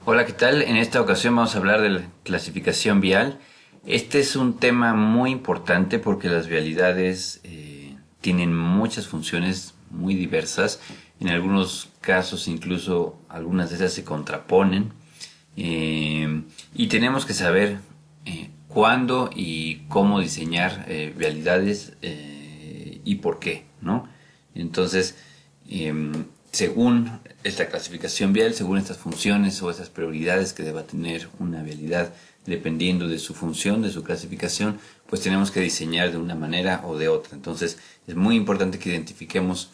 Hola, ¿qué tal? En esta ocasión vamos a hablar de la clasificación vial. Este es un tema muy importante porque las vialidades tienen muchas funciones muy diversas. En algunos casos incluso algunas de esas se contraponen. Y tenemos que saber cuándo y cómo diseñar vialidades y por qué, ¿no? Entonces, según esta clasificación vial, según estas funciones o estas prioridades que deba tener una vialidad, dependiendo de su función, de su clasificación, pues tenemos que diseñar de una manera o de otra. Entonces, es muy importante que identifiquemos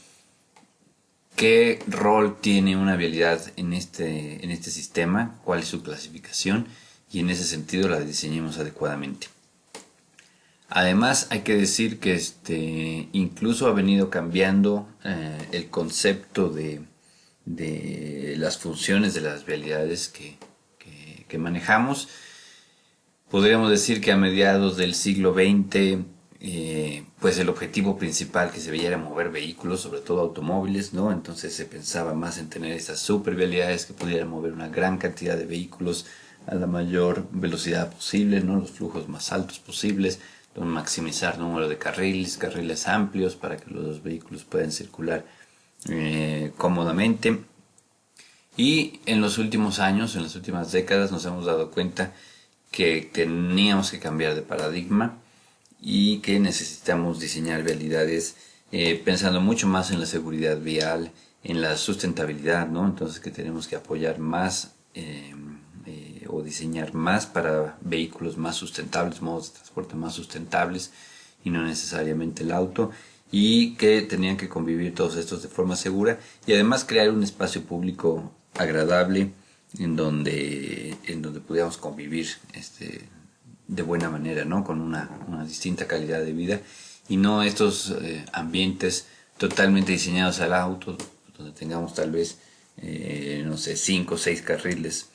qué rol tiene una vialidad en este sistema, cuál es su clasificación y en ese sentido la diseñemos adecuadamente. Además, hay que decir que incluso ha venido cambiando el concepto de las funciones de las vialidades que manejamos. Podríamos decir que a mediados del siglo XX, pues el objetivo principal que se veía era mover vehículos, sobre todo automóviles, ¿no? Entonces se pensaba más en tener esas supervialidades que pudieran mover una gran cantidad de vehículos a la mayor velocidad posible, ¿no? Los flujos más altos posibles, maximizar número de carriles amplios para que los vehículos puedan circular cómodamente. Y en los últimos años, en las últimas décadas, nos hemos dado cuenta que teníamos que cambiar de paradigma y que necesitamos diseñar vialidades pensando mucho más en la seguridad vial, en la sustentabilidad, ¿no? Entonces que tenemos que apoyar más o diseñar más para vehículos más sustentables, modos de transporte más sustentables y no necesariamente el auto, y que tenían que convivir todos estos de forma segura y además crear un espacio público agradable en donde pudiéramos convivir de buena manera, ¿no? Con una distinta calidad de vida y no estos ambientes totalmente diseñados al auto, donde tengamos tal vez, no sé, 5 o 6 carriles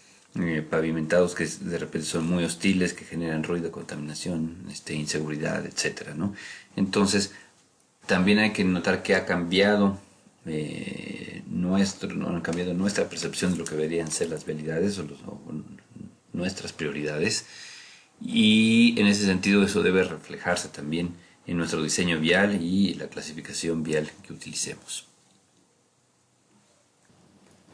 pavimentados que de repente son muy hostiles, que generan ruido, contaminación, inseguridad, etcétera, ¿no? Entonces, también hay que notar que ha cambiado no ha cambiado nuestra percepción de lo que deberían ser las vialidades o nuestras prioridades, y en ese sentido eso debe reflejarse también en nuestro diseño vial y la clasificación vial que utilicemos.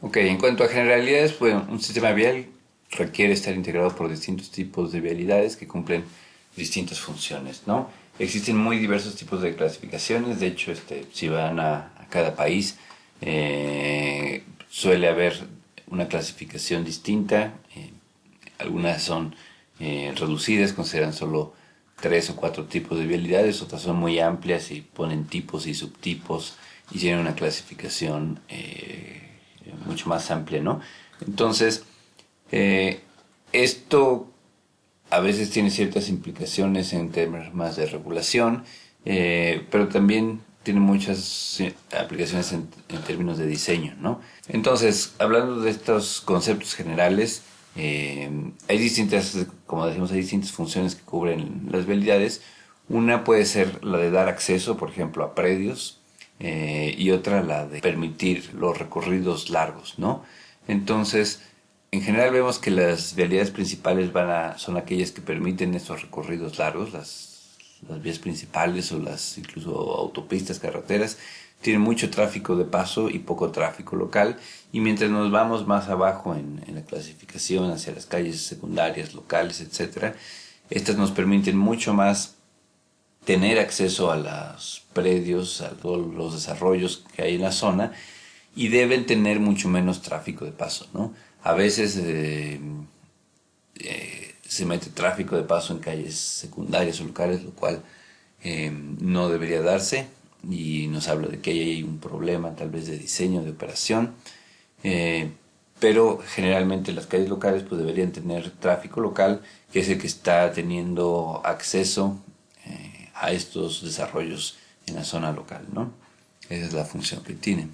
Ok, en cuanto a generalidades, bueno, un sistema vial requiere estar integrado por distintos tipos de vialidades que cumplen distintas funciones, ¿no? Existen muy diversos tipos de clasificaciones, de hecho, si van a cada país, suele haber una clasificación distinta, algunas son reducidas, consideran solo 3 o 4 tipos de vialidades, otras son muy amplias y ponen tipos y subtipos y tienen una clasificación mucho más amplia, ¿no? Entonces, esto a veces tiene ciertas implicaciones en temas de regulación, pero también tiene muchas aplicaciones en términos de diseño, ¿no? Entonces, hablando de estos conceptos generales, hay distintas, como decimos, hay distintas funciones que cubren las vialidades. Una puede ser la de dar acceso, por ejemplo, a predios, y otra la de permitir los recorridos largos, ¿no? Entonces, en general vemos que las vialidades principales son aquellas que permiten estos recorridos largos, las vías principales o las incluso autopistas, carreteras, tienen mucho tráfico de paso y poco tráfico local, y mientras nos vamos más abajo en la clasificación hacia las calles secundarias, locales, etcétera, estas nos permiten mucho más tener acceso a los predios, a todos los desarrollos que hay en la zona, y deben tener mucho menos tráfico de paso, ¿no? A veces se mete tráfico de paso en calles secundarias o locales, lo cual no debería darse, y nos habla de que hay un problema tal vez de diseño, de operación, pero generalmente las calles locales pues deberían tener tráfico local, que es el que está teniendo acceso a estos desarrollos en la zona local, ¿no? Esa es la función que tienen.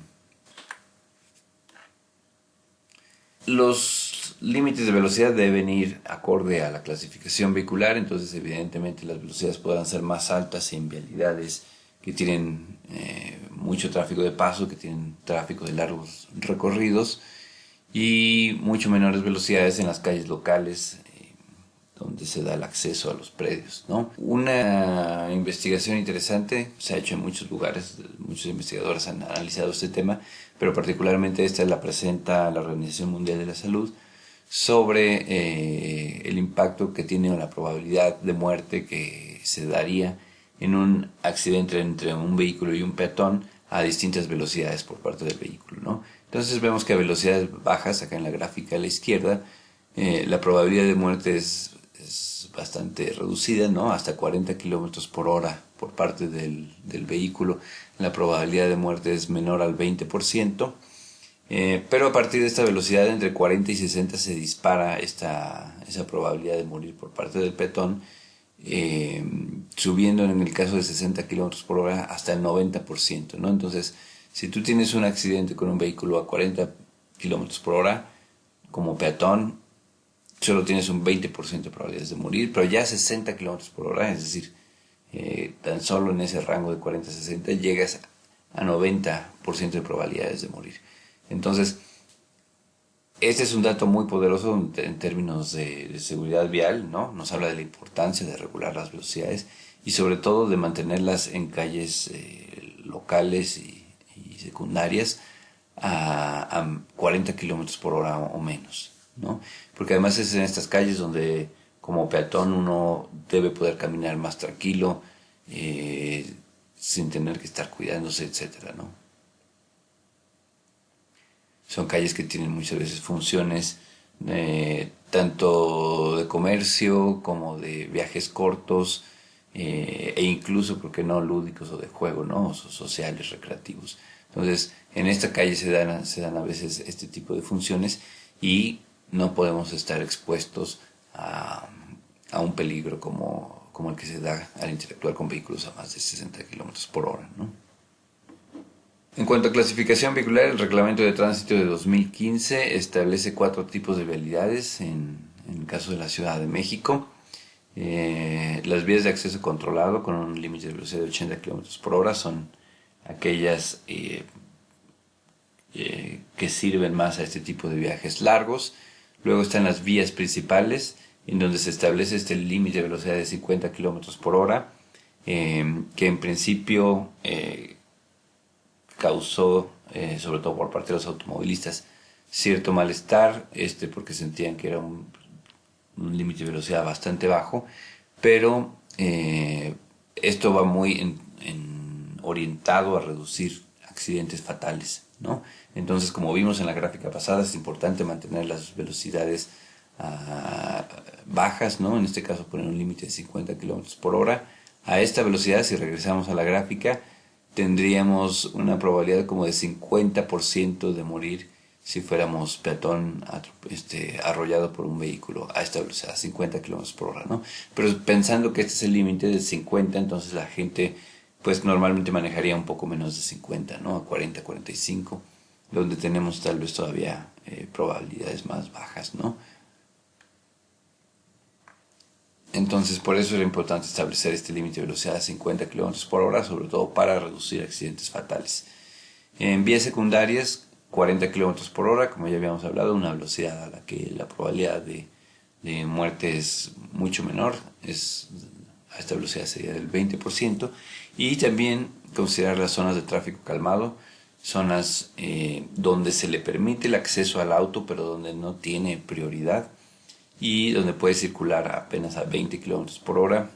Los límites de velocidad deben ir acorde a la clasificación vehicular, entonces evidentemente las velocidades podrán ser más altas en vialidades que tienen mucho tráfico de paso, que tienen tráfico de largos recorridos, y mucho menores velocidades en las calles locales, donde se da el acceso a los predios, ¿no? Una investigación interesante se ha hecho en muchos lugares, muchos investigadores han analizado este tema, pero particularmente esta la presenta la Organización Mundial de la Salud, sobre el impacto que tiene o la probabilidad de muerte que se daría en un accidente entre un vehículo y un peatón a distintas velocidades por parte del vehículo, ¿no? Entonces vemos que a velocidades bajas, acá en la gráfica a la izquierda, la probabilidad de muerte es bastante reducida, ¿no? Hasta 40 kilómetros por hora por parte del vehículo. La probabilidad de muerte es menor al 20%. Pero a partir de esta velocidad entre 40 y 60 se dispara esa probabilidad de morir por parte del peatón, subiendo en el caso de 60 kilómetros por hora hasta el 90%, ¿no? Entonces, si tú tienes un accidente con un vehículo a 40 kilómetros por hora, como peatón, solo tienes un 20% de probabilidades de morir, pero ya a 60 kilómetros por hora, es decir, tan solo en ese rango de 40 a 60 llegas a 90% de probabilidades de morir. Entonces, este es un dato muy poderoso en términos de seguridad vial, ¿no? Nos habla de la importancia de regular las velocidades y sobre todo de mantenerlas en calles locales y secundarias a 40 kilómetros por hora o menos, ¿no? Porque además es en estas calles donde como peatón uno debe poder caminar más tranquilo, sin tener que estar cuidándose, etcétera, ¿no? Son calles que tienen muchas veces funciones tanto de comercio como de viajes cortos, e incluso, ¿por qué no?, lúdicos o de juego, ¿no? O sociales, recreativos. Entonces, en esta calle se dan a veces este tipo de funciones y no podemos estar expuestos a un peligro como el que se da al interactuar con vehículos a más de 60 kilómetros por hora, ¿no? En cuanto a clasificación vehicular, el Reglamento de Tránsito de 2015 establece 4 tipos de vialidades en el caso de la Ciudad de México. Las vías de acceso controlado con un límite de velocidad de 80 kilómetros por hora son aquellas que sirven más a este tipo de viajes largos. Luego están las vías principales, en donde se establece este límite de velocidad de 50 kilómetros por hora, que en principio causó, sobre todo por parte de los automovilistas, cierto malestar, porque sentían que era un límite de velocidad bastante bajo, pero esto va muy orientado a reducir accidentes fatales, ¿no? Entonces, como vimos en la gráfica pasada, es importante mantener las velocidades bajas, ¿no? En este caso poner un límite de 50 kilómetros por hora. A esta velocidad, si regresamos a la gráfica, tendríamos una probabilidad como de 50% de morir si fuéramos peatón arrollado por un vehículo a esta velocidad, 50 kilómetros por hora, ¿no? Pero pensando que este es el límite de 50, entonces la gente pues normalmente manejaría un poco menos de 50, ¿no? A 40, 45, donde tenemos tal vez todavía probabilidades más bajas, ¿no? Entonces, por eso era importante establecer este límite de velocidad a 50 kilómetros por hora, sobre todo para reducir accidentes fatales. En vías secundarias, 40 kilómetros por hora, como ya habíamos hablado, una velocidad a la que la probabilidad de muerte es mucho menor, a esta velocidad sería del 20%, y también considerar las zonas de tráfico calmado, zonas donde se le permite el acceso al auto, pero donde no tiene prioridad, y donde puede circular apenas a 20 kilómetros por hora,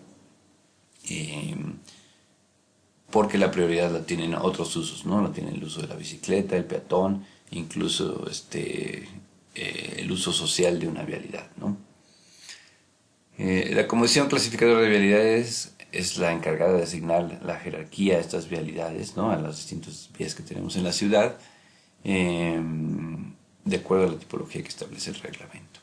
porque la prioridad la tienen otros usos, ¿no? La tiene el uso de la bicicleta, el peatón, incluso el uso social de una vialidad, ¿no? La Comisión Clasificadora de Vialidades es la encargada de asignar la jerarquía a estas vialidades, ¿no? A las distintas vías que tenemos en la ciudad, de acuerdo a la tipología que establece el reglamento.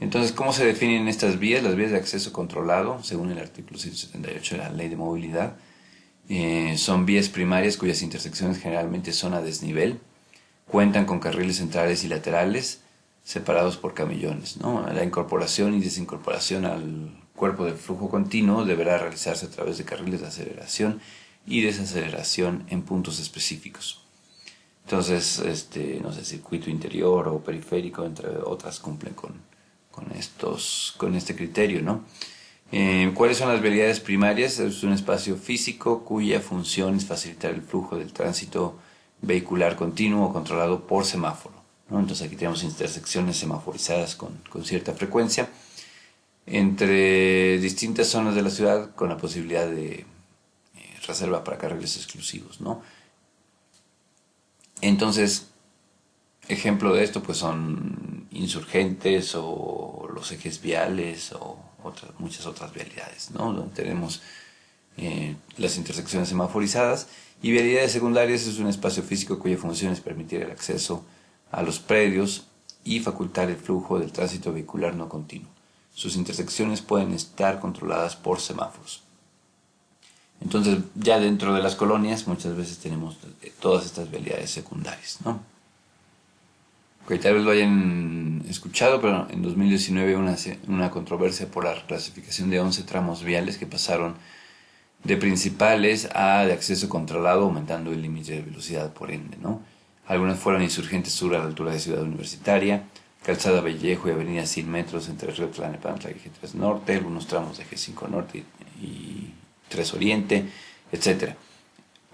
Entonces, ¿cómo se definen estas vías? Las vías de acceso controlado, según el artículo 178 de la Ley de Movilidad, son vías primarias cuyas intersecciones generalmente son a desnivel, cuentan con carriles centrales y laterales separados por camellones, ¿no? La incorporación y desincorporación al cuerpo de flujo continuo deberá realizarse a través de carriles de aceleración y desaceleración en puntos específicos. Entonces, no sé, circuito interior o periférico, entre otras, cumplen con este criterio, ¿no? ¿Cuáles son las vialidades primarias? Es un espacio físico cuya función es facilitar el flujo del tránsito vehicular continuo controlado por semáforo, ¿no? Entonces aquí tenemos intersecciones semaforizadas con cierta frecuencia entre distintas zonas de la ciudad con la posibilidad de reserva para carriles exclusivos, ¿no? Entonces, ejemplo de esto pues son Insurgentes o los ejes viales o muchas otras vialidades, ¿no? Donde tenemos las intersecciones semaforizadas. Y vialidades secundarias es un espacio físico cuya función es permitir el acceso a los predios y facultar el flujo del tránsito vehicular no continuo. Sus intersecciones pueden estar controladas por semáforos. Entonces, ya dentro de las colonias muchas veces tenemos todas estas vialidades secundarias, ¿no? Que tal vez lo hayan escuchado, pero en 2019 una controversia por la clasificación de 11 tramos viales que pasaron de principales a de acceso controlado, aumentando el límite de velocidad por ende, ¿no? Algunas fueron Insurgentes Sur a la altura de Ciudad Universitaria, Calzada Vallejo y Avenida 100 metros entre Río Tlalnepantla y Eje 3 Norte, algunos tramos de Eje 5 Norte y 3 Oriente, etc.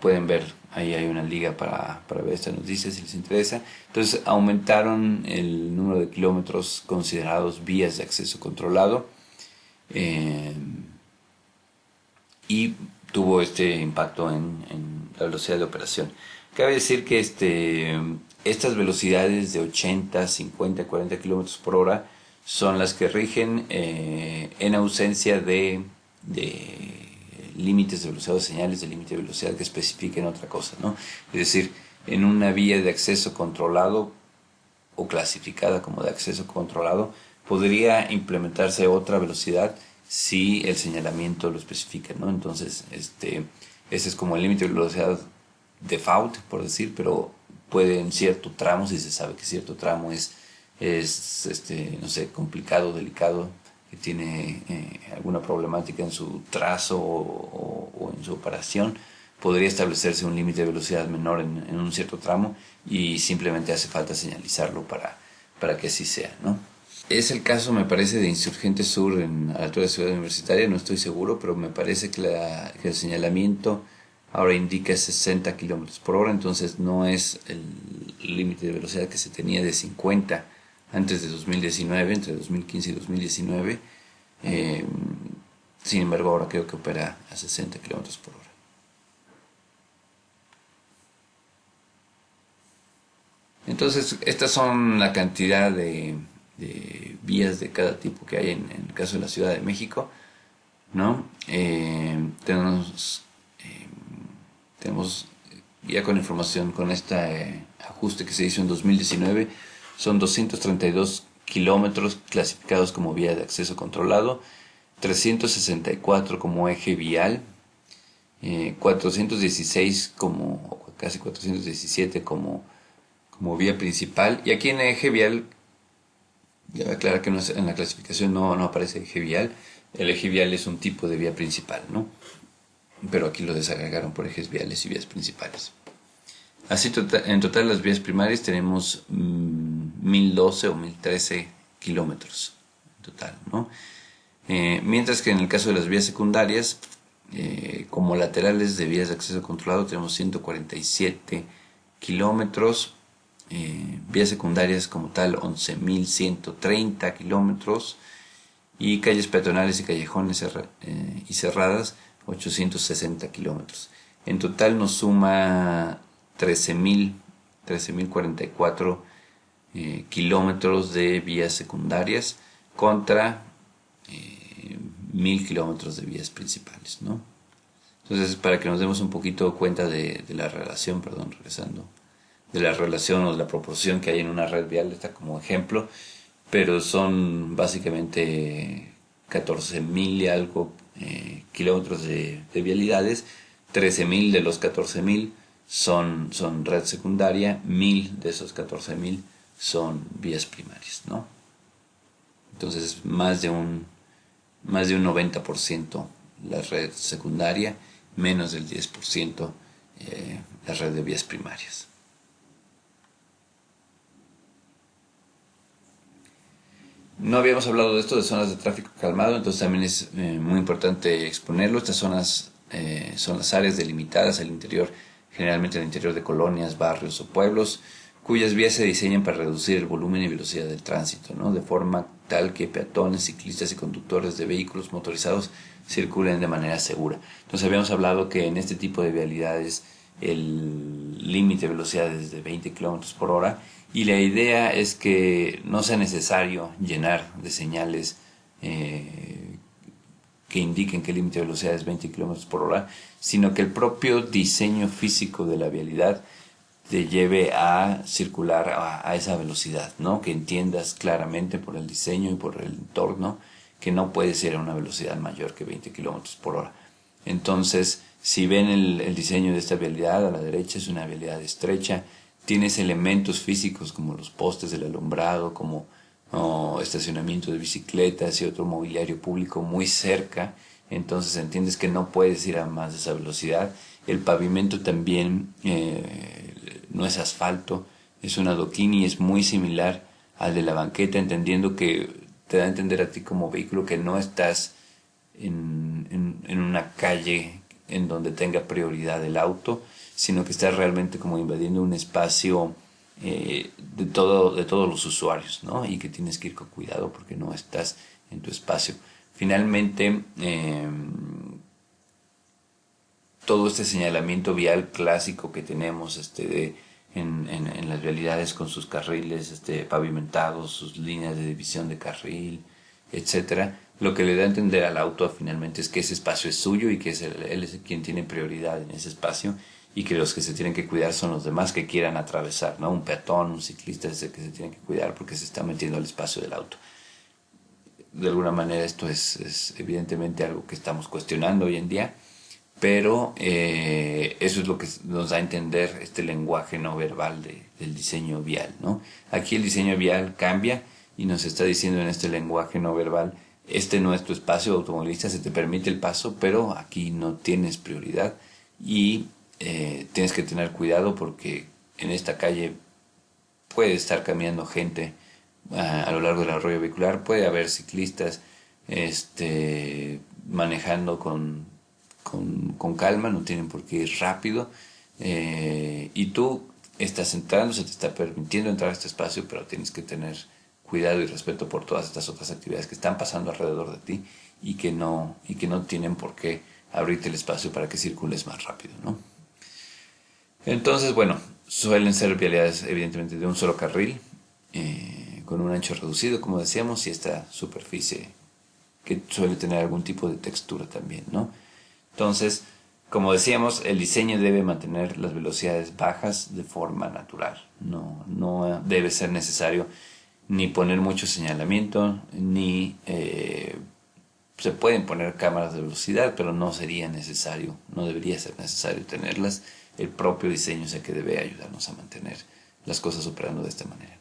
Pueden ver, ahí hay una liga para ver esta noticia si les interesa. Entonces aumentaron el número de kilómetros considerados vías de acceso controlado y tuvo este impacto en la velocidad de operación. Cabe decir que estas velocidades de 80, 50, 40 kilómetros por hora son las que rigen en ausencia de límites de velocidad o señales de límite de velocidad que especifiquen otra cosa, ¿no? Es decir, en una vía de acceso controlado o clasificada como de acceso controlado, podría implementarse otra velocidad si el señalamiento lo especifica, ¿no? Entonces, ese es como el límite de velocidad default, por decir, pero puede en cierto tramo, si se sabe que cierto tramo es no sé, complicado, delicado, que tiene alguna problemática en su trazo o en su operación, podría establecerse un límite de velocidad menor en un cierto tramo y simplemente hace falta señalizarlo para que así sea, ¿no? Es el caso, me parece, de Insurgente Sur a la altura de Ciudad Universitaria, no estoy seguro, pero me parece que el señalamiento ahora indica 60 kilómetros por hora, entonces no es el límite de velocidad que se tenía de 50 antes de 2019, entre 2015 y 2019. Sin embargo, ahora creo que opera a 60 kilómetros por hora. Entonces, estas son la cantidad de vías de cada tipo que hay en el caso de la Ciudad de México, ¿no? Tenemos ya con información, con este ajuste que se hizo en 2019, son 232 kilómetros clasificados como vía de acceso controlado, 364 como eje vial, 416 como, casi 417 como vía principal. Y aquí en el eje vial, ya aclarar que en la clasificación no aparece eje vial. El eje vial es un tipo de vía principal, ¿no? Pero aquí lo desagregaron por ejes viales y vías principales. Así en total las vías primarias tenemos 1012 o 1013 kilómetros en total, ¿no? Mientras que en el caso de las vías secundarias, como laterales de vías de acceso controlado, tenemos 147 kilómetros. Vías secundarias como tal 11.130 kilómetros y calles peatonales y callejones y cerradas 860 kilómetros. En total nos suma 13.044 kilómetros de vías secundarias contra 1.000 kilómetros de vías principales, ¿no? Entonces, para que nos demos un poquito cuenta de la relación, regresando, de la relación o de la proporción que hay en una red vial, está como ejemplo, pero son básicamente 14.000 y algo kilómetros de vialidades. 13.000 de los 14.000 son red secundaria, 1.000 de esos 14.000 son vías primarias, ¿no? Entonces más de un 90% la red secundaria menos del 10% la red de vías primarias. No habíamos hablado de esto, de zonas de tráfico calmado, entonces también es muy importante exponerlo. Estas zonas son las áreas delimitadas al interior, generalmente al interior de colonias, barrios o pueblos, cuyas vías se diseñan para reducir el volumen y velocidad del tránsito, ¿no? De forma tal que peatones, ciclistas y conductores de vehículos motorizados circulen de manera segura. Entonces habíamos hablado que en este tipo de vialidades el límite de velocidad es de 20 kilómetros por hora y la idea es que no sea necesario llenar de señales que indiquen que el límite de velocidad es 20 kilómetros por hora, sino que el propio diseño físico de la vialidad te lleve a circular a esa velocidad, ¿no? Que entiendas claramente por el diseño y por el entorno que no puedes ir a una velocidad mayor que 20 kilómetros por hora. Entonces, si ven el diseño de esta vialidad, a la derecha es una vialidad estrecha, tienes elementos físicos como los postes del alumbrado, como estacionamiento de bicicletas y otro mobiliario público muy cerca, entonces entiendes que no puedes ir a más de esa velocidad. El pavimento también no es asfalto, es un adoquín y es muy similar al de la banqueta, entendiendo que te da a entender a ti como vehículo que no estás en una calle en donde tenga prioridad el auto, sino que estás realmente como invadiendo un espacio de todos los usuarios, ¿no? Y que tienes que ir con cuidado porque no estás en tu espacio. Finalmente, todo este señalamiento vial clásico que tenemos en las vialidades con sus carriles pavimentados, sus líneas de división de carril, etcétera, lo que le da a entender al auto finalmente es que ese espacio es suyo y que él es quien tiene prioridad en ese espacio y que los que se tienen que cuidar son los demás que quieran atravesar, ¿no? Un peatón, un ciclista es el que se tiene que cuidar porque se está metiendo al espacio del auto. De alguna manera esto es evidentemente algo que estamos cuestionando hoy en día, pero eso es lo que nos da a entender este lenguaje no verbal del diseño vial, ¿no? Aquí el diseño vial cambia y nos está diciendo en este lenguaje no verbal: este no es tu espacio automovilista, se te permite el paso, pero aquí no tienes prioridad y tienes que tener cuidado porque en esta calle puede estar caminando gente a lo largo del arroyo vehicular, puede haber ciclistas manejando con calma, no tienen por qué ir rápido, y tú estás entrando, se te está permitiendo entrar a este espacio, pero tienes que tener cuidado y respeto por todas estas otras actividades que están pasando alrededor de ti y que no tienen por qué abrirte el espacio para que circules más rápido, ¿no? Entonces, bueno, suelen ser vialidades evidentemente de un solo carril, con un ancho reducido, como decíamos, y esta superficie que suele tener algún tipo de textura también, ¿no? Entonces, como decíamos, el diseño debe mantener las velocidades bajas de forma natural. No debe ser necesario ni poner mucho señalamiento, ni se pueden poner cámaras de velocidad, pero no sería necesario, no debería ser necesario tenerlas. El propio diseño es el que debe ayudarnos a mantener las cosas operando de esta manera.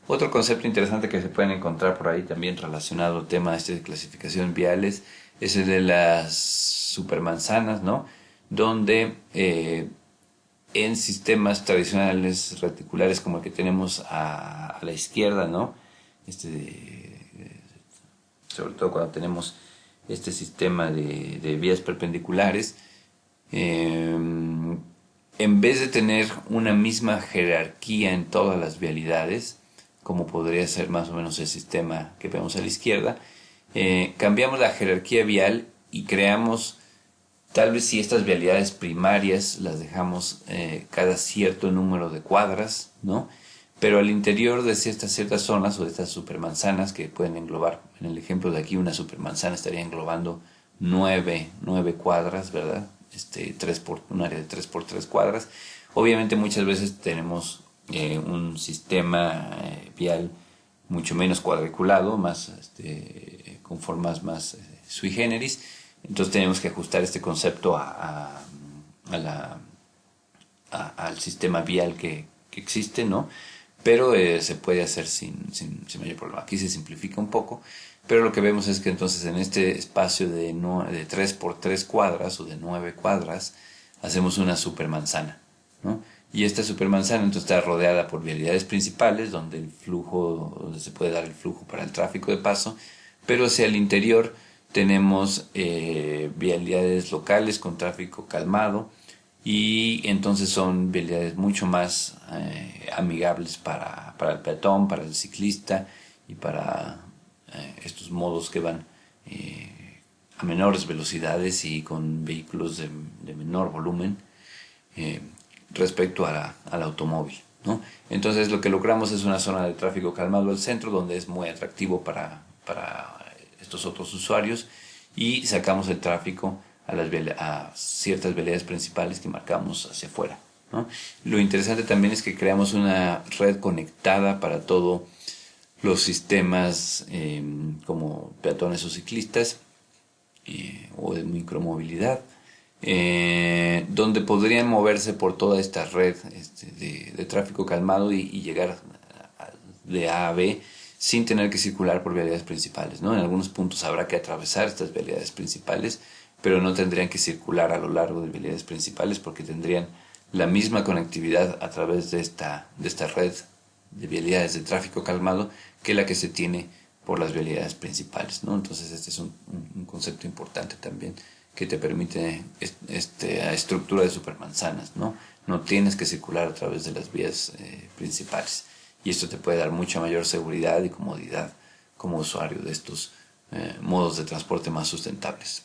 Otro concepto interesante que se pueden encontrar por ahí también relacionado al tema de clasificación viales es el de las supermanzanas, ¿no? Donde en sistemas tradicionales reticulares como el que tenemos a la izquierda, ¿no? Sobre todo cuando tenemos este sistema de vías perpendiculares, en vez de tener una misma jerarquía en todas las vialidades, como podría ser más o menos el sistema que vemos a la izquierda, cambiamos la jerarquía vial y creamos, tal vez si estas vialidades primarias las dejamos cada cierto número de cuadras, ¿no? Pero al interior de ciertas zonas o de estas supermanzanas que pueden englobar, en el ejemplo de aquí una supermanzana estaría englobando 9 cuadras, ¿verdad? Un área de 3 por 3 cuadras. Obviamente muchas veces tenemos un sistema vial mucho menos cuadriculado, más con formas más sui generis. Entonces tenemos que ajustar este concepto al sistema vial que existe, ¿no? pero se puede hacer sin mayor problema. Aquí se simplifica un poco, pero lo que vemos es que entonces en este espacio de 3 por 3 cuadras o de 9 cuadras hacemos una supermanzana, ¿no? Y esta supermanzana entonces está rodeada por vialidades principales donde se puede dar el flujo para el tráfico de paso, pero hacia el interior tenemos vialidades locales con tráfico calmado, y entonces son vialidades mucho más amigables para el peatón, para el ciclista y para estos modos que van a menores velocidades y con vehículos de menor volumen respecto al automóvil, ¿no? Entonces lo que logramos es una zona de tráfico calmado al centro, donde es muy atractivo para estos otros usuarios, y sacamos el tráfico a ciertas vialidades principales que marcamos hacia afuera, ¿no? Lo interesante también es que creamos una red conectada para todos los sistemas como peatones o ciclistas o de micromovilidad, donde podrían moverse por toda esta red de tráfico calmado y llegar de A a B sin tener que circular por vialidades principales, ¿no? En algunos puntos habrá que atravesar estas vialidades principales, pero no tendrían que circular a lo largo de vialidades principales porque tendrían la misma conectividad a través de esta red de vialidades de tráfico calmado que la que se tiene por las vialidades principales, ¿no? Entonces este es un concepto importante también que te permite esta estructura de supermanzanas, ¿no? No tienes que circular a través de las vías principales, y esto te puede dar mucha mayor seguridad y comodidad como usuario de estos modos de transporte más sustentables.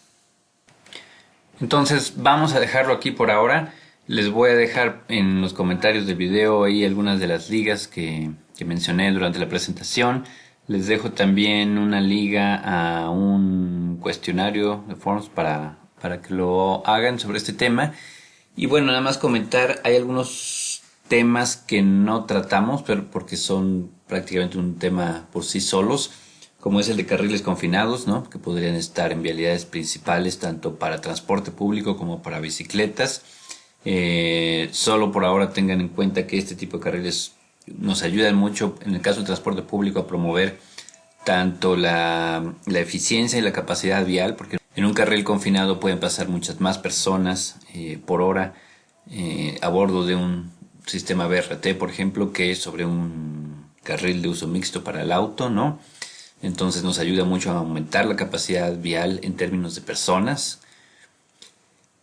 Entonces vamos a dejarlo aquí por ahora. Les voy a dejar en los comentarios del video ahí algunas de las ligas que mencioné durante la presentación. Les dejo también una liga a un cuestionario de forms para que lo hagan sobre este tema. Y bueno, nada más comentar, hay algunos temas que no tratamos, pero porque son prácticamente un tema por sí solos, como es el de carriles confinados, ¿no? Que podrían estar en vialidades principales tanto para transporte público como para bicicletas. Solo por ahora tengan en cuenta que este tipo de carriles nos ayudan mucho en el caso del transporte público a promover tanto la eficiencia y la capacidad vial, porque en un carril confinado pueden pasar muchas más personas por hora a bordo de un sistema BRT, por ejemplo, que sobre un carril de uso mixto para el auto, ¿no? Entonces nos ayuda mucho a aumentar la capacidad vial en términos de personas,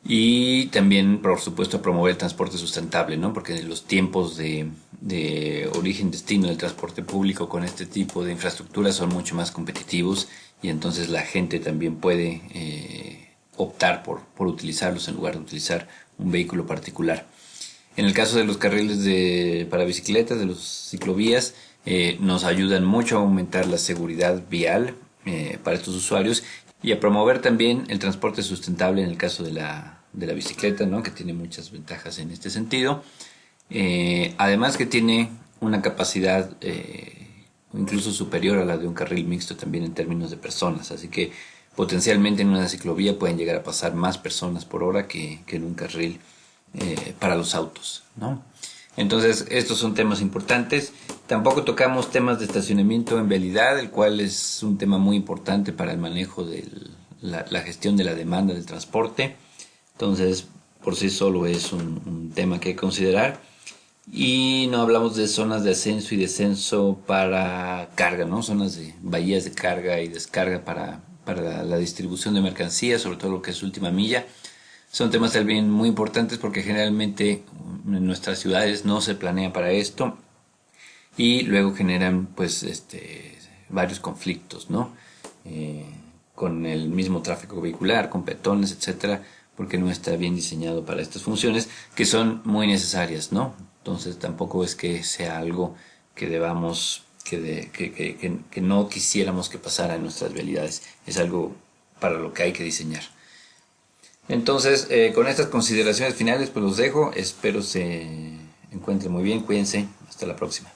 y también, por supuesto, a promover el transporte sustentable, ¿no? Porque los tiempos de origen-destino del transporte público con este tipo de infraestructura son mucho más competitivos, y entonces la gente también puede optar por utilizarlos en lugar de utilizar un vehículo particular. En el caso de los carriles para bicicletas, de los ciclovías, nos ayudan mucho a aumentar la seguridad vial para estos usuarios, y a promover también el transporte sustentable en el caso de la bicicleta, ¿no? Que tiene muchas ventajas en este sentido. Además que tiene una capacidad incluso superior a la de un carril mixto también en términos de personas, así que potencialmente en una ciclovía pueden llegar a pasar más personas por hora que en un carril para los autos, ¿no? Entonces estos son temas importantes. Tampoco tocamos temas de estacionamiento en vialidad, el cual es un tema muy importante para el manejo de la gestión de la demanda del transporte. Entonces por sí solo es un tema que hay que considerar. Y no hablamos de zonas de ascenso y descenso para carga, ¿no? Zonas de bahías de carga y descarga para la distribución de mercancías, sobre todo lo que es última milla. Son temas también muy importantes porque generalmente en nuestras ciudades no se planea para esto, y luego generan pues varios conflictos, ¿no? Con el mismo tráfico vehicular, con peatones, etcétera, porque no está bien diseñado para estas funciones que son muy necesarias, ¿no? Entonces tampoco es que sea algo que debamos que no quisiéramos que pasara en nuestras vialidades. Es algo para lo que hay que diseñar. Entonces, con estas consideraciones finales, pues los dejo. Espero se encuentren muy bien. Cuídense. Hasta la próxima.